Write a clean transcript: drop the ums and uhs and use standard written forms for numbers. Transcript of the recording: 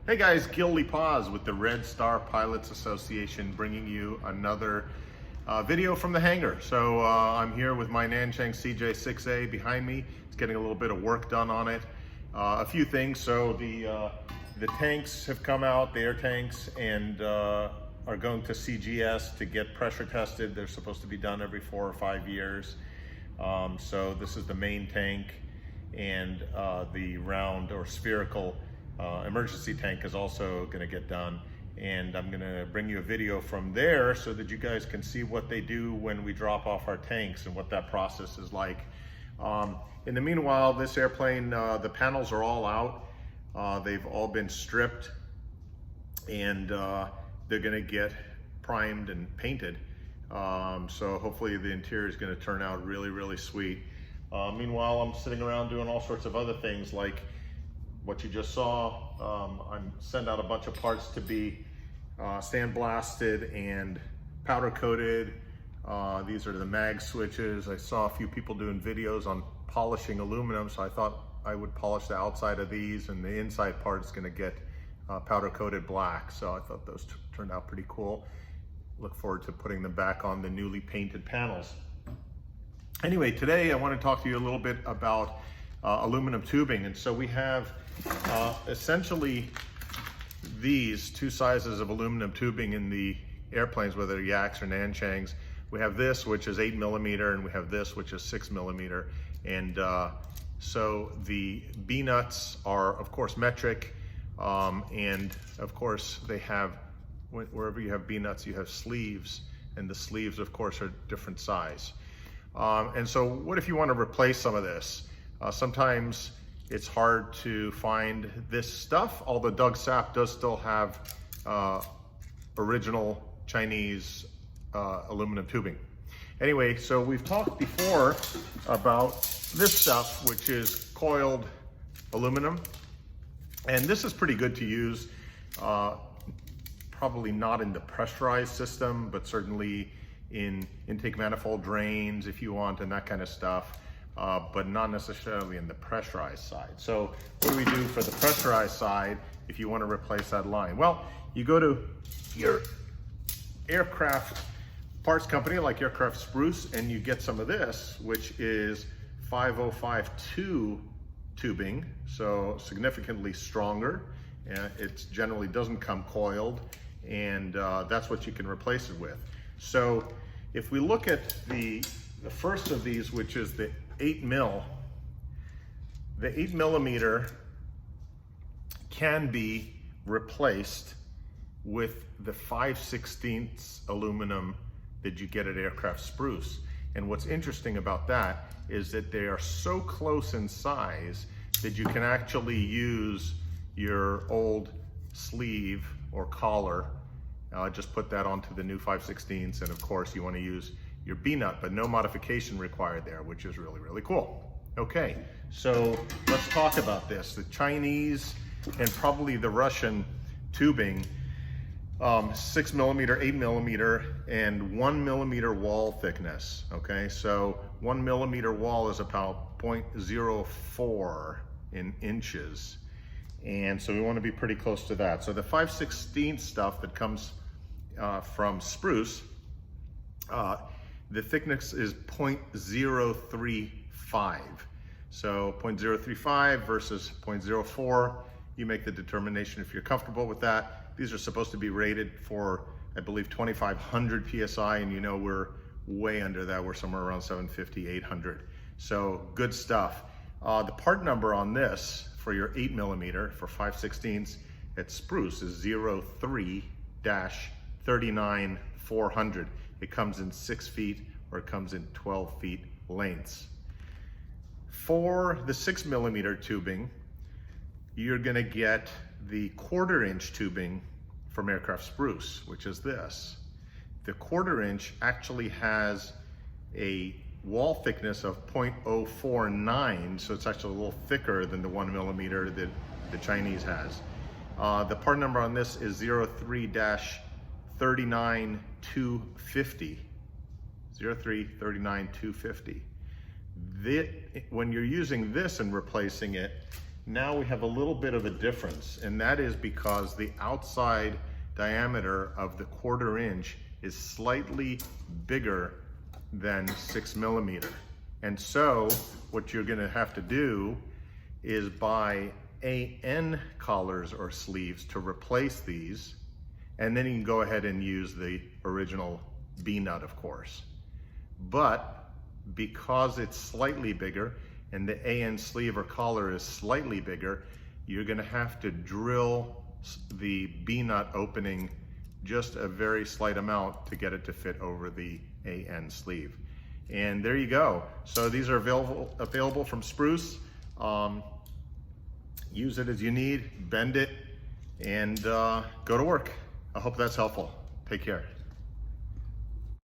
Hey guys, Gil Lipaz with the Red Star Pilots Association bringing you another video from the hangar. So I'm here with my Nanchang CJ6A behind me. It's getting a little bit of work done on it. A few things. So the tanks have come out, the air tanks, and are going to CGS to get pressure tested. They're supposed to be done every 4 or 5 years. So this is the main tank, and the round or spherical emergency tank is also going to get done, and I'm going to bring you a video from there so that you guys can see what they do when we drop off our tanks and what that process is like. In the meanwhile, this airplane, the panels are all out. They've all been stripped, and they're going to get primed and painted. So hopefully the interior is going to turn out really, really sweet. Meanwhile, I'm sitting around doing all sorts of other things, like what you just saw. I sent out a bunch of parts to be sandblasted and powder coated. These are the mag switches. I saw a few people doing videos on polishing aluminum, so I thought I would polish the outside of these, and the inside part is going to get powder coated black. So I thought those turned out pretty cool. Look forward to putting them back on the newly painted panels. Anyway, today I want to talk to you a little bit about aluminum tubing. And so we have essentially these two sizes of aluminum tubing in the airplanes, whether they're Yaks or Nanchangs. We have this, which is 8mm, and we have this, which is 6mm. And so the B-nuts are, of course, metric. And of course, they have, wherever you have B-nuts, you have sleeves. And the sleeves, of course, are different size. And so what if you want to replace some of this? Sometimes it's hard to find this stuff, although Doug Sapp does still have original Chinese aluminum tubing. Anyway, so we've talked before about this stuff, which is coiled aluminum. And this is pretty good to use, probably not in the pressurized system, but certainly in intake manifold drains if you want, and that kind of stuff. But not necessarily in the pressurized side. So what do we do for the pressurized side if you want to replace that line? Well, you go to your aircraft parts company like Aircraft Spruce, and you get some of this, which is 5052 tubing, so significantly stronger. It generally doesn't come coiled, and that's what you can replace it with. So if we look at the first of these, which is the 8mm, the 8mm can be replaced with the 5/16 aluminum that you get at Aircraft Spruce. And what's interesting about that is that they are so close in size that you can actually use your old sleeve or collar. Just put that onto the new 5/16, and of course you want to use your B-nut, but no modification required there, which is really, really cool. Okay, so let's talk about this. The Chinese and probably the Russian tubing, 6mm, 8mm, and 1mm wall thickness. Okay, so 1mm wall is about 0.04 in inches. And so we want to be pretty close to that. So the 5/16 stuff that comes from Spruce, the thickness is 0.035. So 0.035 versus 0.04, you make the determination if you're comfortable with that. These are supposed to be rated for, I believe, 2,500 PSI, and you know we're way under that. We're somewhere around 750, 800. So good stuff. The part number on this for your 8mm for 5/16 at Spruce is 03-39400. It comes in 6 feet or it comes in 12 feet lengths. For the 6mm tubing, you're gonna get the 1/4" tubing from Aircraft Spruce, which is this. The 1/4" actually has a wall thickness of 0.049, so it's actually a little thicker than the 1mm that the Chinese has. The part number on this is 03-39250. 03-39250. When you're using this and replacing it, now we have a little bit of a difference, and that is because the outside diameter of the 1/4 inch is slightly bigger than 6 millimeter. And so what you're gonna have to do is buy AN collars or sleeves to replace these, and then you can go ahead and use the original B nut, of course. But because it's slightly bigger and the AN sleeve or collar is slightly bigger, you're gonna have to drill the B nut opening just a very slight amount to get it to fit over the AN sleeve. And there you go. So these are available from Spruce. Use it as you need, bend it, and go to work. I hope that's helpful. Take care.